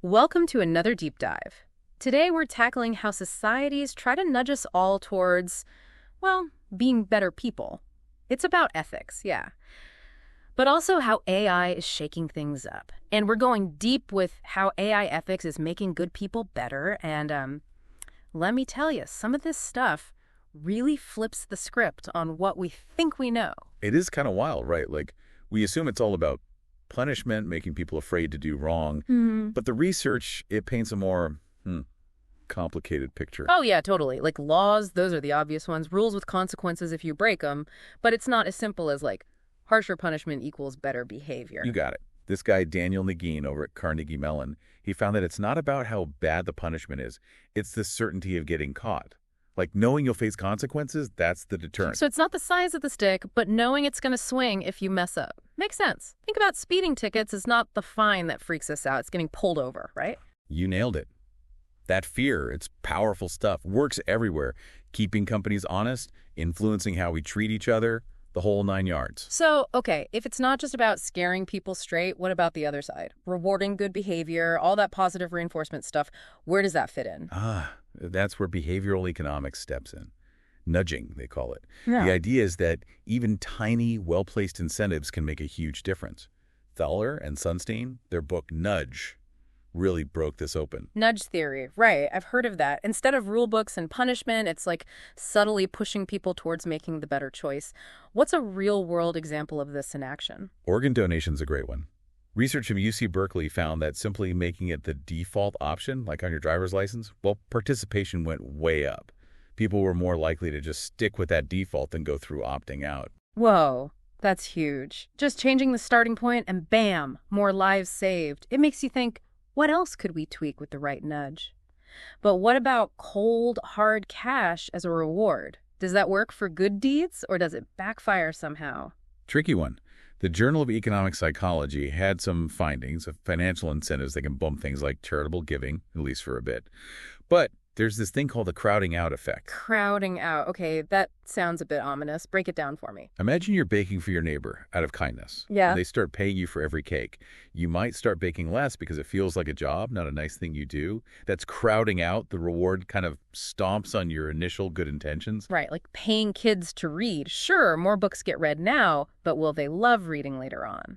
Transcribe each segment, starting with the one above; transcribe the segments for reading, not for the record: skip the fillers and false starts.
Welcome to another deep dive. Today we're tackling how societies try to nudge us all towards, well, being better people. It's about ethics, yeah. But also how AI is shaking things up. And we're going deep with how AI ethics is making good people better. And let me tell you, some of this stuff really flips the script on what we think we know. It is kind of wild, right? Like, we assume it's all about punishment, making people afraid to do wrong. But the research, it paints a more complicated picture. Oh, yeah, totally. Like laws, those are the obvious ones. Rules with consequences if you break them. But it's not as simple as like harsher punishment equals better behavior. You got it. This guy, Daniel Nagin over at Carnegie Mellon, he found that it's not about how bad the punishment is. It's the certainty of getting caught. Like knowing you'll face consequences, that's the deterrent. So it's not the size of the stick, but knowing it's going to swing if you mess up. Makes sense. Think about speeding tickets. It's not the fine that freaks us out. It's getting pulled over, right? You nailed it. That fear, it's powerful stuff, works everywhere. Keeping companies honest, influencing how we treat each other, the whole 9 yards. So, okay, if it's not just about scaring people straight, what about the other side? Rewarding good behavior, all that positive reinforcement stuff, where does that fit in? That's where behavioral economics steps in. Nudging, they call it. Yeah. The idea is that even tiny, well-placed incentives can make a huge difference. Thaler and Sunstein, their book Nudge, really broke this open. Nudge theory, right. I've heard of that. Instead of rule books and punishment, it's like subtly pushing people towards making the better choice. What's a real-world example of this in action? Organ donation's a great one. Research from UC Berkeley found that simply making it the default option, like on your driver's license, well, participation went way up. People were more likely to just stick with that default than go through opting out. Whoa, that's huge. Just changing the starting point and bam, more lives saved. It makes you think, what else could we tweak with the right nudge? But what about cold, hard cash as a reward? Does that work for good deeds or does it backfire somehow? Tricky one. The Journal of Economic Psychology had some findings of financial incentives that can bump things like charitable giving, at least for a bit. But there's this thing called the crowding out effect. Crowding out. Okay, that sounds a bit ominous. Break it down for me. Imagine you're baking for your neighbor out of kindness. Yeah. They start paying you for every cake. You might start baking less because it feels like a job, not a nice thing you do. That's crowding out. The reward kind of stomps on your initial good intentions. Right, like paying kids to read. Sure, more books get read now, but will they love reading later on?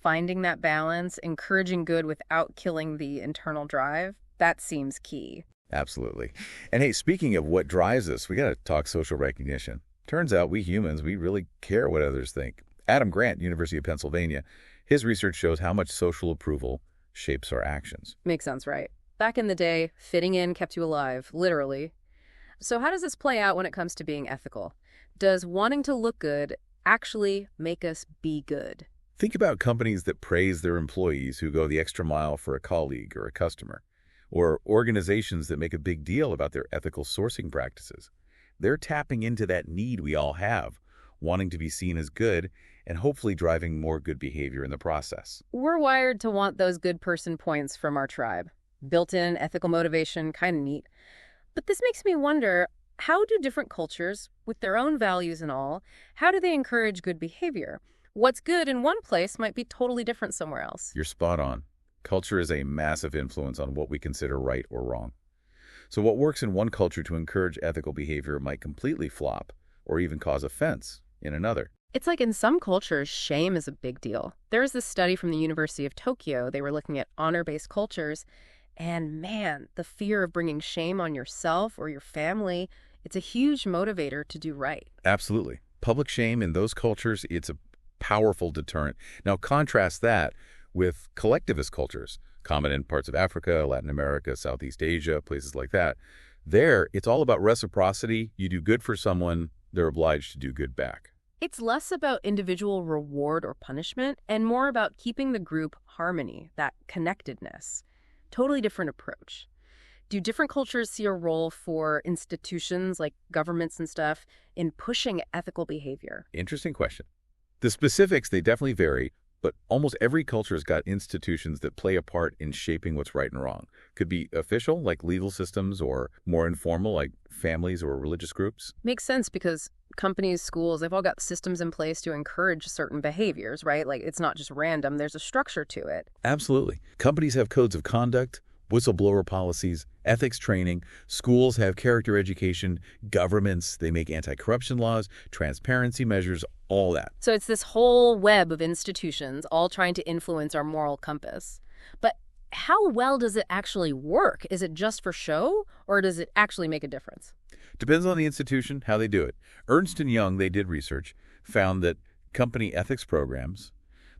Finding that balance, encouraging good without killing the internal drive, that seems key. Absolutely. And hey, speaking of what drives us, we got to talk social recognition. Turns out we humans, we really care what others think. Adam Grant, University of Pennsylvania, his research shows how much social approval shapes our actions. Makes sense, right? Back in the day, fitting in kept you alive, literally. So how does this play out when it comes to being ethical? Does wanting to look good actually make us be good? Think about companies that praise their employees who go the extra mile for a colleague or a customer, or organizations that make a big deal about their ethical sourcing practices. They're tapping into that need we all have, wanting to be seen as good and hopefully driving more good behavior in the process. We're wired to want those good person points from our tribe. Built-in ethical motivation, kind of neat. But this makes me wonder, how do different cultures, with their own values and all, how do they encourage good behavior? What's good in one place might be totally different somewhere else. You're spot on. Culture is a massive influence on what we consider right or wrong. So what works in one culture to encourage ethical behavior might completely flop or even cause offense in another. It's like in some cultures, shame is a big deal. There's this study from the University of Tokyo. They were looking at honor-based cultures. And man, the fear of bringing shame on yourself or your family, it's a huge motivator to do right. Absolutely. Public shame in those cultures, it's a powerful deterrent. Now contrast that with collectivist cultures, common in parts of Africa, Latin America, Southeast Asia, places like that. There, it's all about reciprocity. You do good for someone, they're obliged to do good back. It's less about individual reward or punishment and more about keeping the group harmony, that connectedness. Totally different approach. Do different cultures see a role for institutions like governments and stuff in pushing ethical behavior? Interesting question. The specifics, they definitely vary, But almost every culture has got institutions that play a part in shaping what's right and wrong. Could be official, like legal systems, or more informal, like families or religious groups. Makes sense because companies, schools, they've all got systems in place to encourage certain behaviors, right? Like it's not just random, there's a structure to it. Absolutely. Companies have codes of conduct, whistleblower policies, ethics training. Schools have character education. Governments, they make anti-corruption laws, transparency measures, all that. So it's this whole web of institutions all trying to influence our moral compass. But how well does it actually work? Is it just for show, or does it actually make a difference? Depends on the institution, how they do it. Ernst & Young, they did research, found that company ethics programs,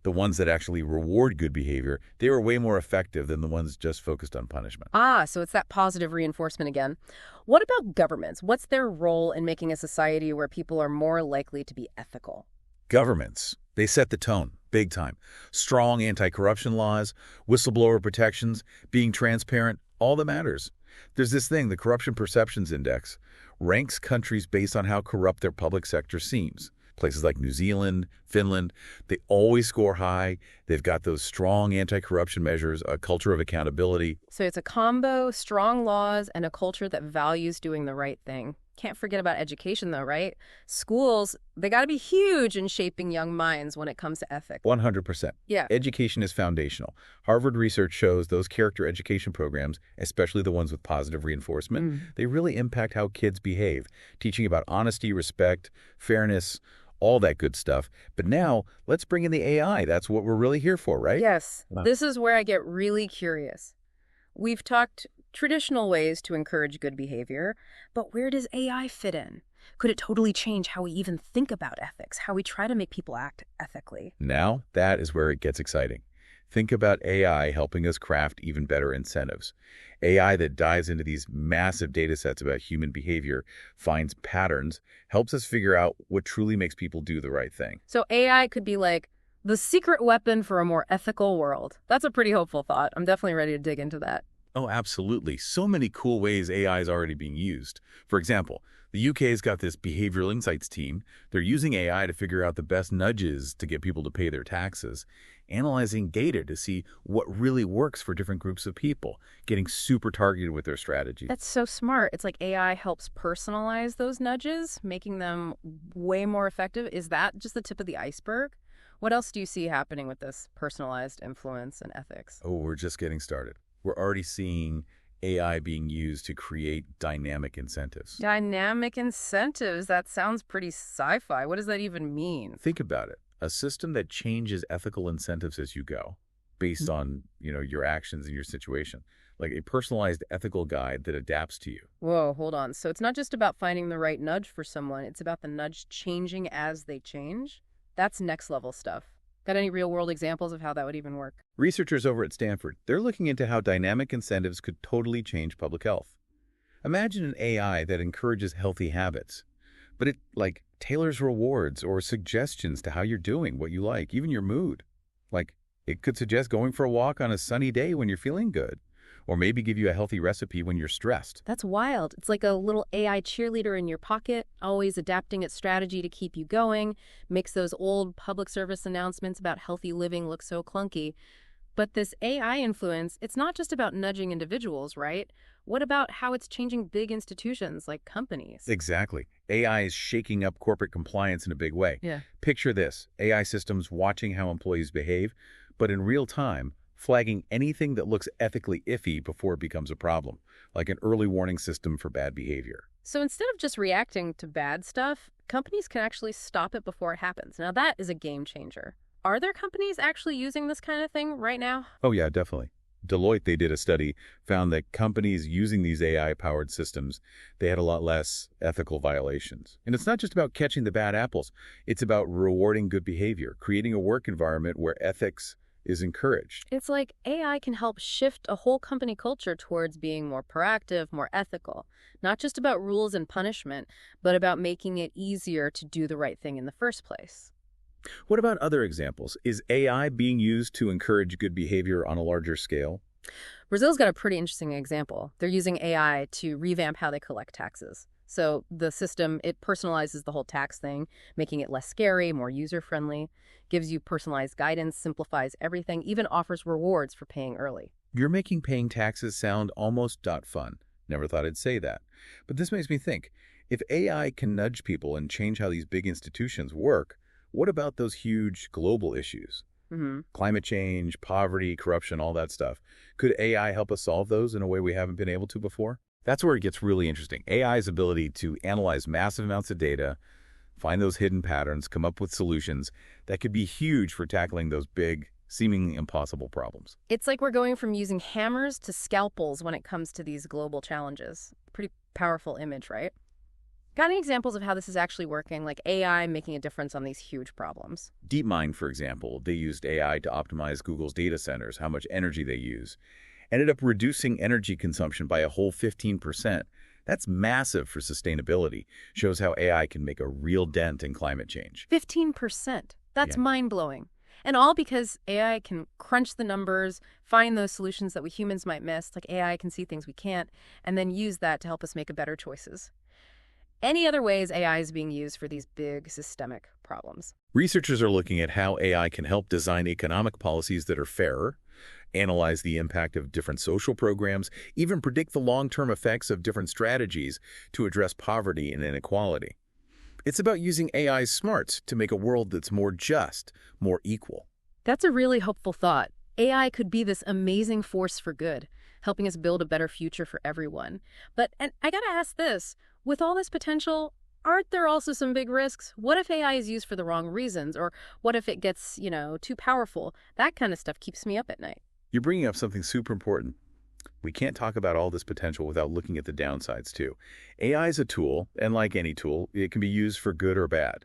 the ones that actually reward good behavior, they were way more effective than the ones just focused on punishment. So it's that positive reinforcement again. What about governments? What's their role in making a society where people are more likely to be ethical? Governments, they set the tone, big time. Strong anti-corruption laws, whistleblower protections, being transparent, all that matters. There's this thing, the Corruption Perceptions Index, ranks countries based on how corrupt their public sector seems. Places like New Zealand, Finland, they always score high. They've got those strong anti-corruption measures, a culture of accountability. So it's a combo, strong laws, and a culture that values doing the right thing. Can't forget about education, though, right? Schools, they got to be huge in shaping young minds when it comes to ethics. 100%. Yeah. Education is foundational. Harvard research shows those character education programs, especially the ones with positive reinforcement, they really impact how kids behave, teaching about honesty, respect, fairness, all that good stuff. But now, let's bring in the AI. That's what we're really here for, right? Yes. Wow. This is where I get really curious. We've talked traditional ways to encourage good behavior, but where does AI fit in? Could it totally change how we even think about ethics, how we try to make people act ethically? Now, that is where it gets exciting. Think about AI helping us craft even better incentives. AI that dives into these massive data sets about human behavior, finds patterns, helps us figure out what truly makes people do the right thing. So AI could be like the secret weapon for a more ethical world. That's a pretty hopeful thought. I'm definitely ready to dig into that. Oh, absolutely. So many cool ways AI is already being used. For example, the UK's got this behavioral insights team. They're using AI to figure out the best nudges to get people to pay their taxes, analyzing data to see what really works for different groups of people, getting super targeted with their strategies. That's so smart. It's like AI helps personalize those nudges, making them way more effective. Is that just the tip of the iceberg? What else do you see happening with this personalized influence and ethics? Oh, we're just getting started. We're already seeing AI being used to create dynamic incentives. Dynamic incentives? That sounds pretty sci-fi. What does that even mean? Think about it. A system that changes ethical incentives as you go, based on, your actions and your situation. Like a personalized ethical guide that adapts to you. Whoa, hold on. So it's not just about finding the right nudge for someone. It's about the nudge changing as they change? That's next level stuff. Got any real-world examples of how that would even work? Researchers over at Stanford, they're looking into how dynamic incentives could totally change public health. Imagine an AI that encourages healthy habits, but it, tailors rewards or suggestions to how you're doing, what you like, even your mood. It could suggest going for a walk on a sunny day when you're feeling good, or maybe give you a healthy recipe when you're stressed. That's wild. It's like a little AI cheerleader in your pocket, always adapting its strategy to keep you going, makes those old public service announcements about healthy living look so clunky. But this AI influence, it's not just about nudging individuals, right? What about how it's changing big institutions like companies? Exactly. AI is shaking up corporate compliance in a big way. Yeah. Picture this, AI systems watching how employees behave, but in real time, flagging anything that looks ethically iffy before it becomes a problem, like an early warning system for bad behavior. So instead of just reacting to bad stuff, companies can actually stop it before it happens. Now that is a game changer. Are there companies actually using this kind of thing right now? Oh yeah, definitely. Deloitte, they did a study, found that companies using these AI-powered systems, they had a lot less ethical violations. And it's not just about catching the bad apples. It's about rewarding good behavior, creating a work environment where ethics is encouraged. It's like AI can help shift a whole company culture towards being more proactive, more ethical. Not just about rules and punishment, but about making it easier to do the right thing in the first place. What about other examples? Is AI being used to encourage good behavior on a larger scale? Brazil's got a pretty interesting example. They're using AI to revamp how they collect taxes. So the system, it personalizes the whole tax thing, making it less scary, more user-friendly, gives you personalized guidance, simplifies everything, even offers rewards for paying early. You're making paying taxes sound almost .fun. Never thought I'd say that. But this makes me think, if AI can nudge people and change how these big institutions work, what about those huge global issues? Hmm. Climate change, poverty, corruption, all that stuff. Could AI help us solve those in a way we haven't been able to before? That's where it gets really interesting. AI's ability to analyze massive amounts of data, find those hidden patterns, come up with solutions that could be huge for tackling those big, seemingly impossible problems. It's like we're going from using hammers to scalpels when it comes to these global challenges. Pretty powerful image, right? Got any examples of how this is actually working, like AI making a difference on these huge problems? DeepMind, for example, they used AI to optimize Google's data centers, how much energy they use. Ended up reducing energy consumption by a whole 15%. That's massive for sustainability. Shows how AI can make a real dent in climate change. 15%. That's Yeah. mind-blowing. And all because AI can crunch the numbers, find those solutions that we humans might miss, like AI can see things we can't, and then use that to help us make better choices. Any other ways AI is being used for these big systemic problems? Researchers are looking at how AI can help design economic policies that are fairer, analyze the impact of different social programs, even predict the long-term effects of different strategies to address poverty and inequality. It's about using AI's smarts to make a world that's more just, more equal. That's a really hopeful thought. AI could be this amazing force for good, helping us build a better future for everyone. And I gotta ask this, with all this potential, aren't there also some big risks? What if AI is used for the wrong reasons? Or what if it gets, too powerful? That kind of stuff keeps me up at night. You're bringing up something super important. We can't talk about all this potential without looking at the downsides, too. AI is a tool, and like any tool, it can be used for good or bad.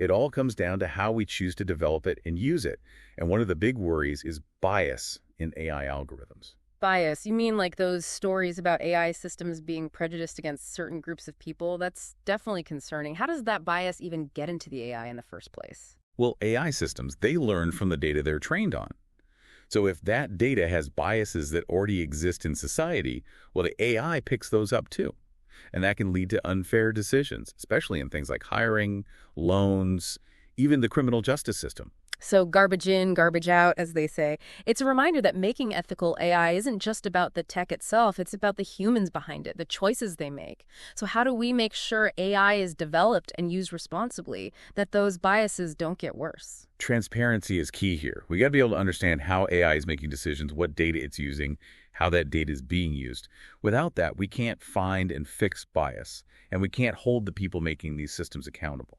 It all comes down to how we choose to develop it and use it. And one of the big worries is bias in AI algorithms. Bias, you mean like those stories about AI systems being prejudiced against certain groups of people? That's definitely concerning. How does that bias even get into the AI in the first place? Well, AI systems, they learn from the data they're trained on. So if that data has biases that already exist in society, well, the AI picks those up too. And that can lead to unfair decisions, especially in things like hiring, loans, even the criminal justice system. So garbage in, garbage out, as they say. It's a reminder that making ethical AI isn't just about the tech itself, it's about the humans behind it, the choices they make. So how do we make sure AI is developed and used responsibly, that those biases don't get worse? Transparency is key here. We got to be able to understand how AI is making decisions, what data it's using, how that data is being used. Without that, we can't find and fix bias, and we can't hold the people making these systems accountable.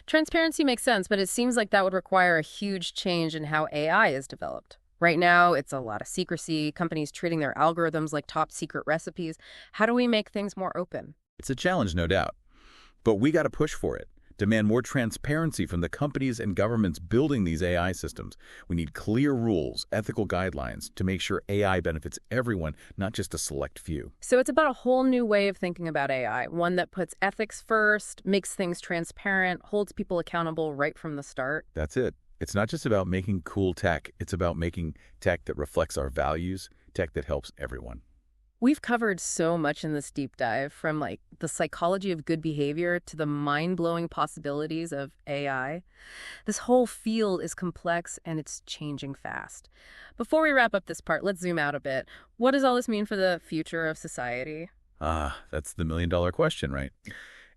Transparency makes sense, but it seems like that would require a huge change in how AI is developed. Right now, it's a lot of secrecy, companies treating their algorithms like top secret recipes. How do we make things more open? It's a challenge, no doubt, but we got to push for it. Demand more transparency from the companies and governments building these AI systems. We need clear rules, ethical guidelines to make sure AI benefits everyone, not just a select few. So it's about a whole new way of thinking about AI, one that puts ethics first, makes things transparent, holds people accountable right from the start. That's it. It's not just about making cool tech. It's about making tech that reflects our values, tech that helps everyone. We've covered so much in this deep dive, from like the psychology of good behavior to the mind-blowing possibilities of AI. This whole field is complex and it's changing fast. Before we wrap up this part, let's zoom out a bit. What does all this mean for the future of society? That's the million-dollar question, right?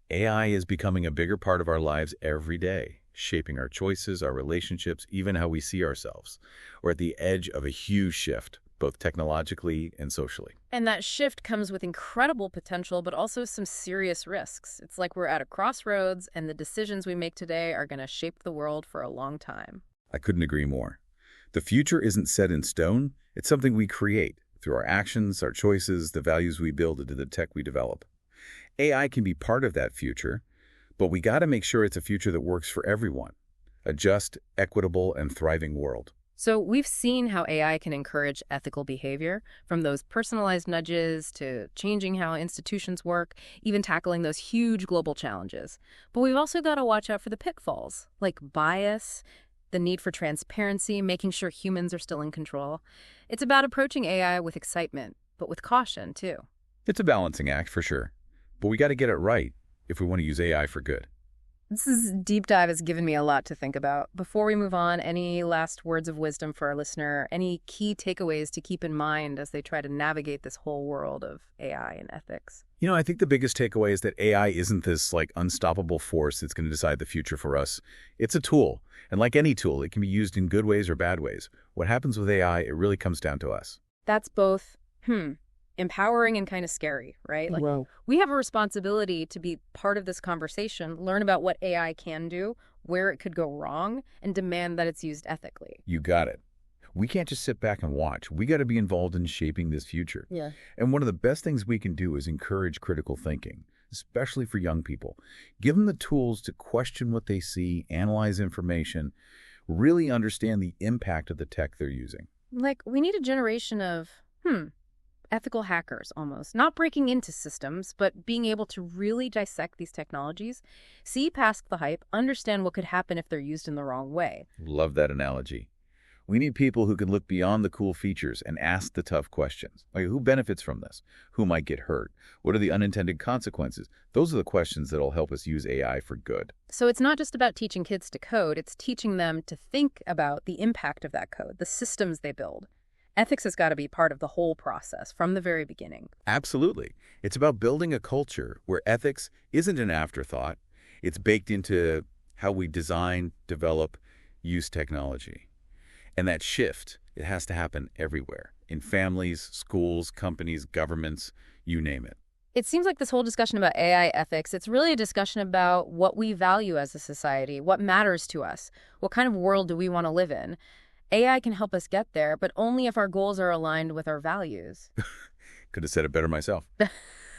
AI is becoming a bigger part of our lives every day, shaping our choices, our relationships, even how we see ourselves. We're at the edge of a huge shift, both technologically and socially. And that shift comes with incredible potential, but also some serious risks. It's like we're at a crossroads, and the decisions we make today are going to shape the world for a long time. I couldn't agree more. The future isn't set in stone. It's something we create through our actions, our choices, the values we build into the tech we develop. AI can be part of that future, but we got to make sure it's a future that works for everyone. A just, equitable, and thriving world. So we've seen how AI can encourage ethical behavior, from those personalized nudges to changing how institutions work, even tackling those huge global challenges. But we've also got to watch out for the pitfalls, like bias, the need for transparency, making sure humans are still in control. It's about approaching AI with excitement, but with caution, too. It's a balancing act, for sure. But we got to get it right if we want to use AI for good. This deep dive has given me a lot to think about. Before we move on, any last words of wisdom for our listener? Any key takeaways to keep in mind as they try to navigate this whole world of AI and ethics? I think the biggest takeaway is that AI isn't this unstoppable force that's going to decide the future for us. It's a tool. And like any tool, it can be used in good ways or bad ways. What happens with AI, it really comes down to us. That's both, empowering and kind of scary, right? Well, We have a responsibility to be part of this conversation, learn about what AI can do, where it could go wrong, and demand that it's used ethically. you got it. We can't just sit back and watch. We got to be involved in shaping this future. Yeah. And one of the best things we can do is encourage critical thinking, especially for young people. Give them the tools to question what they see, analyze information, really understand the impact of the tech they're using. We need a generation of, ethical hackers almost. Not breaking into systems, but being able to really dissect these technologies, see past the hype, understand what could happen if they're used in the wrong way. Love that analogy. We need people who can look beyond the cool features and ask the tough questions. Who benefits from this? Who might get hurt? What are the unintended consequences? Those are the questions that'll help us use AI for good. So it's not just about teaching kids to code, it's teaching them to think about the impact of that code, the systems they build. Ethics has got to be part of the whole process from the very beginning. Absolutely. It's about building a culture where ethics isn't an afterthought. It's baked into how we design, develop, use technology. And that shift, it has to happen everywhere, in families, schools, companies, governments, you name it. It seems like this whole discussion about AI ethics, it's really a discussion about what we value as a society, what matters to us, what kind of world do we want to live in. AI can help us get there, but only if our goals are aligned with our values. Could have said it better myself.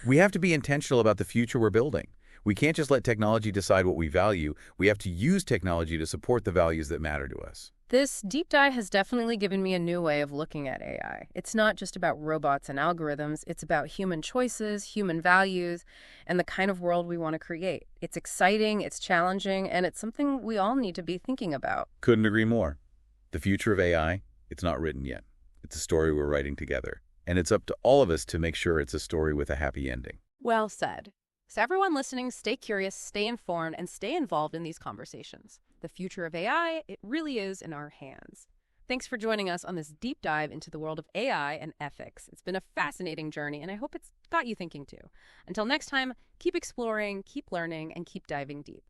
We have to be intentional about the future we're building. We can't just let technology decide what we value. We have to use technology to support the values that matter to us. This deep dive has definitely given me a new way of looking at AI. It's not just about robots and algorithms. It's about human choices, human values, and the kind of world we want to create. It's exciting, it's challenging, and it's something we all need to be thinking about. Couldn't agree more. The future of AI, it's not written yet. It's a story we're writing together. And it's up to all of us to make sure it's a story with a happy ending. Well said. So everyone listening, stay curious, stay informed, and stay involved in these conversations. The future of AI, it really is in our hands. Thanks for joining us on this deep dive into the world of AI and ethics. It's been a fascinating journey, and I hope it's got you thinking too. Until next time, keep exploring, keep learning, and keep diving deep.